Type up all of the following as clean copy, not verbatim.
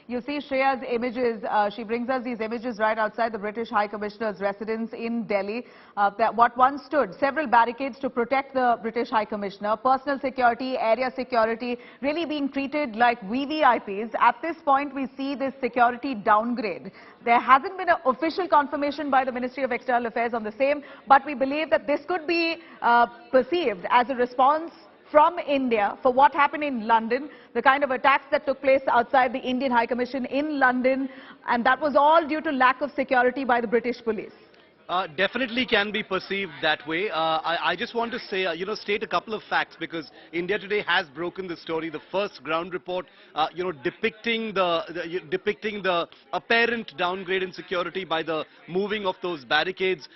You see Shreya's images. She brings us these images right outside the British High Commissioner's residence in Delhi. That what once stood several barricades to protect the British High Commissioner, personal security, area security, really being treated like VVIPs. At this point, we see this security downgrade. There hasn't been an official confirmation by the Ministry of External Affairs on the same, but we believe that this could be perceived as a response from India for what happened in London, the kind of attacks that took place outside the Indian High Commission in London, and that was all due to lack of security by the British police. Definitely can be perceived that way. I just want to say, state a couple of facts, because India Today has broken the story. The first ground report, depicting the apparent downgrade in security by the moving of those barricades,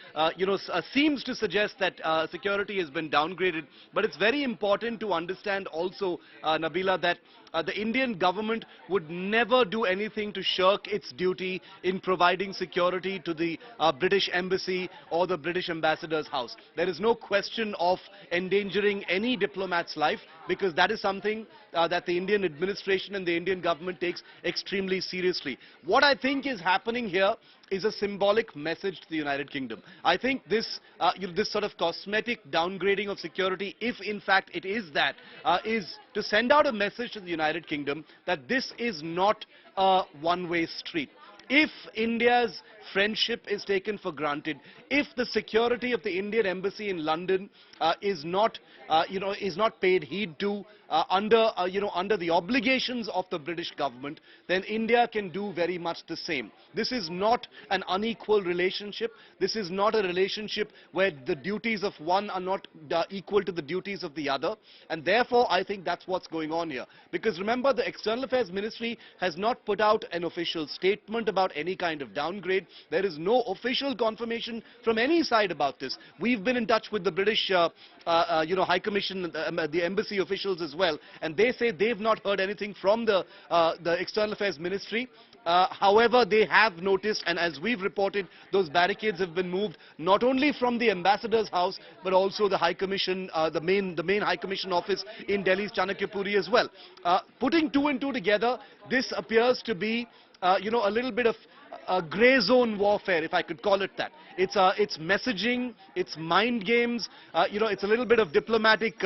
seems to suggest that security has been downgraded. But it's very important to understand also, Nabila, that the Indian government would never do anything to shirk its duty in providing security to the British Embassy or the British Ambassador's house. There is no question of endangering any diplomat's life, because that is something that the Indian administration and the Indian government takes extremely seriously. What I think is happening here is a symbolic message to the United Kingdom. I think this, this sort of cosmetic downgrading of security, if in fact it is that, is to send out a message to the United Kingdom that this is not a one-way street. If India's friendship is taken for granted, if the security of the Indian embassy in London is not paid heed to under the obligations of the British government, then India can do very much the same. This is not an unequal relationship. This is not a relationship where the duties of one are not equal to the duties of the other, and therefore I think that's what's going on here. Because remember, the External Affairs Ministry has not put out an official statement about any kind of downgrade. There is no official confirmation from any side about this. We've been in touch with the British High Commission, the embassy officials as well, and they say they've not heard anything from the External Affairs Ministry. However, they have noticed, and as we've reported, those barricades have been moved not only from the ambassador's house, but also the High Commission, the main High Commission office in Delhi's Chanakyapuri as well. Putting two and two together, this appears to be a little bit of grey zone warfare, if I could call it that. It's messaging, it's mind games, it's a little bit of diplomatic,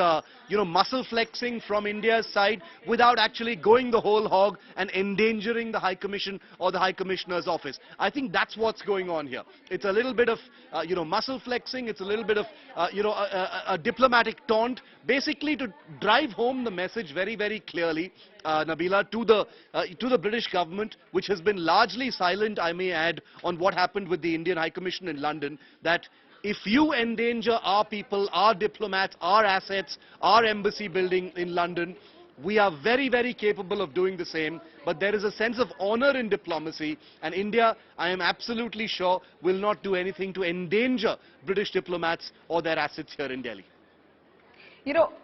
muscle flexing from India's side without actually going the whole hog and endangering the High Commission or the High Commissioner's office. I think that's what's going on here. It's a little bit of, muscle flexing, it's a little bit of, a diplomatic taunt, basically to drive home the message very, very clearly, Nabila, to the British government, which has been largely silent, I may add, on what happened with the Indian High Commission in London, that if you endanger our people, our diplomats, our assets, our embassy building in London, we are very, very capable of doing the same. But there is a sense of honor in diplomacy, and India, I am absolutely sure, will not do anything to endanger British diplomats or their assets here in Delhi.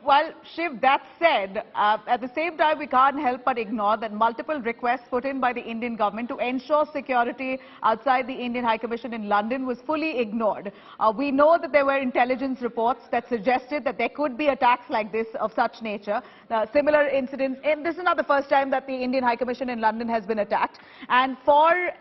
While Shiv, that said, at the same time, we can't help but ignore that multiple requests put in by the Indian government to ensure security outside the Indian High Commission in London was fully ignored. We know that there were intelligence reports that suggested that there could be attacks like this of such nature. Similar incidents, and this is not the first time that the Indian High Commission in London has been attacked. And for,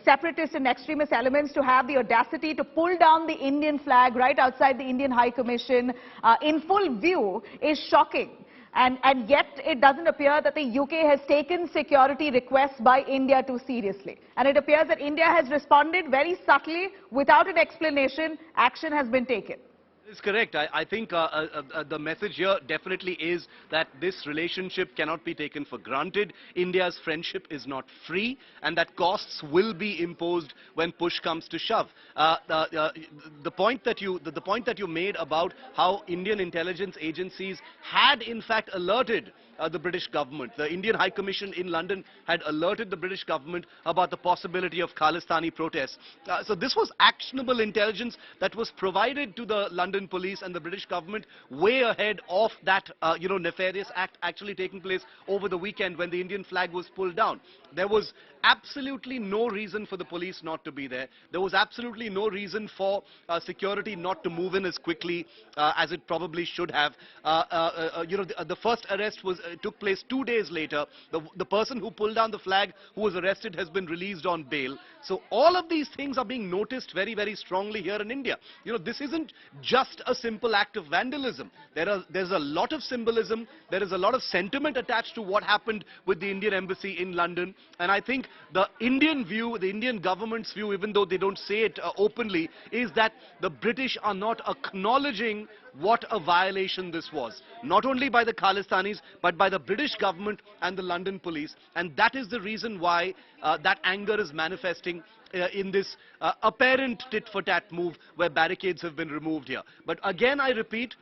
separatist and extremist elements to have the audacity to pull down the Indian flag right outside the Indian High Commission in full view is shocking. And yet it doesn't appear that the UK has taken security requests by India too seriously. And it appears that India has responded very subtly, without an explanation. Action has been taken. That's correct. I think the message here definitely is that this relationship cannot be taken for granted. India's friendship is not free, and that costs will be imposed when push comes to shove. The point that you made about how Indian intelligence agencies had in fact alerted the British government. The Indian High Commission in London had alerted the British government about the possibility of Khalistani protests. So this was actionable intelligence that was provided to the London police and the British government way ahead of that nefarious act actually taking place over the weekend when the Indian flag was pulled down. There was absolutely no reason for the police not to be there. There was absolutely no reason for security not to move in as quickly as it probably should have. The first arrest was took place 2 days later. The person who pulled down the flag, who was arrested, has been released on bail. So all of these things are being noticed very, very strongly here in India. This isn't just a simple act of vandalism. There's a lot of symbolism. There is a lot of sentiment attached to what happened with the Indian embassy in London. And I think the Indian view, the Indian government's view, even though they don't say it openly, is that the British are not acknowledging what a violation this was. Not only by the Khalistanis, but by the British government and the London police. And that is the reason why that anger is manifesting in this apparent tit-for-tat move where barricades have been removed here. But again, I repeat,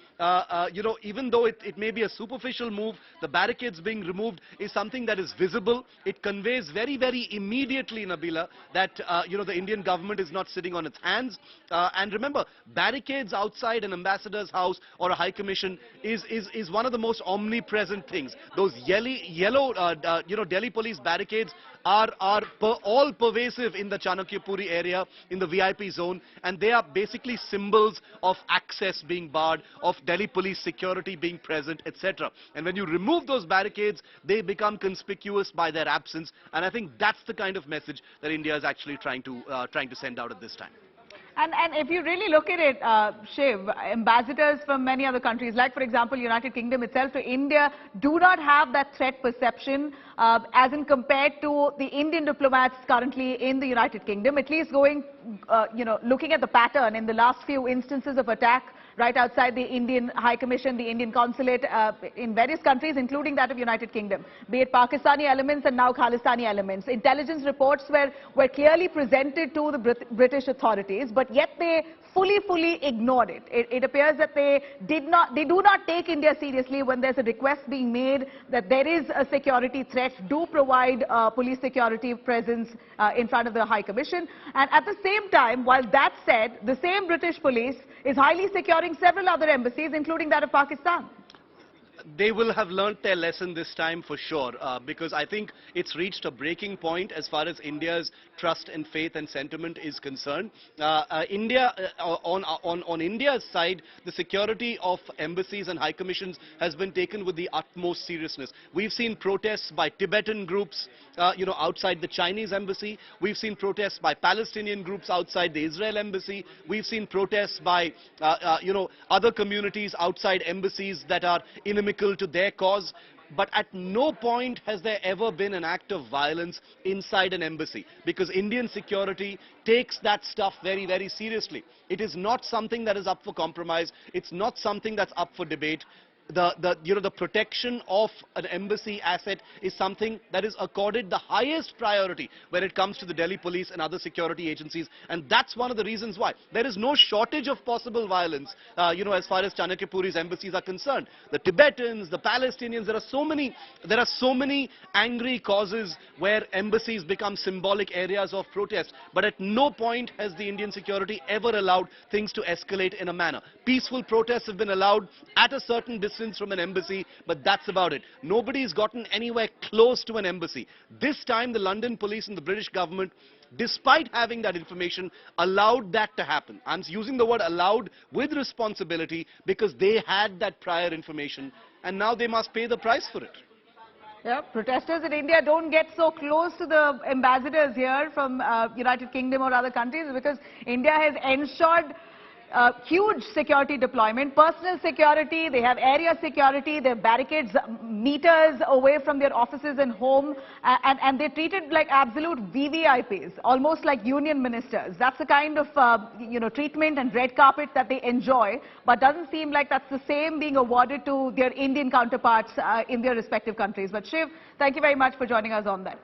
even though it may be a superficial move, the barricades being removed is something that is visible. It conveys very, very immediately, Nabila, that, the Indian government is not sitting on its hands. And remember, barricades outside an ambassador's house or a high commission is one of the most omnipresent things. Those yellow Delhi police barricades are all pervasive in the Chanakyapuri area, in the VIP zone, and they are basically symbols of access being barred, of Delhi police security being present, etc. And when you remove those barricades, they become conspicuous by their absence, and I think that's the kind of message that India is actually trying to send out at this time. And if you really look at it, Shiv, ambassadors from many other countries, like for example United Kingdom itself to India, do not have that threat perception as in compared to the Indian diplomats currently in the United Kingdom, at least going, looking at the pattern in the last few instances of attack right outside the Indian High Commission, the Indian consulate in various countries, including that of United Kingdom, be it Pakistani elements and now Khalistani elements. Intelligence reports were clearly presented to the British authorities, but yet they fully ignored it. It appears that they do not take India seriously when there's a request being made that there is a security threat, do provide police security presence in front of the High Commission. And at the same time, while that's said, the same British police is highly securing several other embassies, including that of Pakistan. They will have learnt their lesson this time for sure, because I think it's reached a breaking point as far as India's trust and faith and sentiment is concerned. On India's side, the security of embassies and high commissions has been taken with the utmost seriousness. We've seen protests by Tibetan groups, outside the Chinese embassy. We've seen protests by Palestinian groups outside the Israel embassy. We've seen protests by, other communities outside embassies that are inimical to their cause. But at no point has there ever been an act of violence inside an embassy, because Indian security takes that stuff very, very seriously. It is not something that is up for compromise. It's not something that's up for debate. The protection of an embassy asset is something that is accorded the highest priority when it comes to the Delhi police and other security agencies, and that's one of the reasons why there is no shortage of possible violence, as far as Chanakyapuri's embassies are concerned. The Tibetans, the Palestinians, there are so many angry causes where embassies become symbolic areas of protest, but at no point has the Indian security ever allowed things to escalate in a manner. Peaceful protests have been allowed at a certain distance from an embassy, but that's about it. Nobody's gotten anywhere close to an embassy. This time the London police and the British government, despite having that information, allowed that to happen. I'm using the word allowed with responsibility, because they had that prior information and now they must pay the price for it. Yeah, protesters in India don't get so close to the ambassadors here from United Kingdom or other countries, because India has ensured huge security deployment, personal security, they have area security, they have barricades meters away from their offices and home, and they're treated like absolute VVIPs, almost like union ministers. That's the kind of treatment and red carpet that they enjoy, but doesn't seem like that's the same being awarded to their Indian counterparts in their respective countries. But Shiv, thank you very much for joining us on that.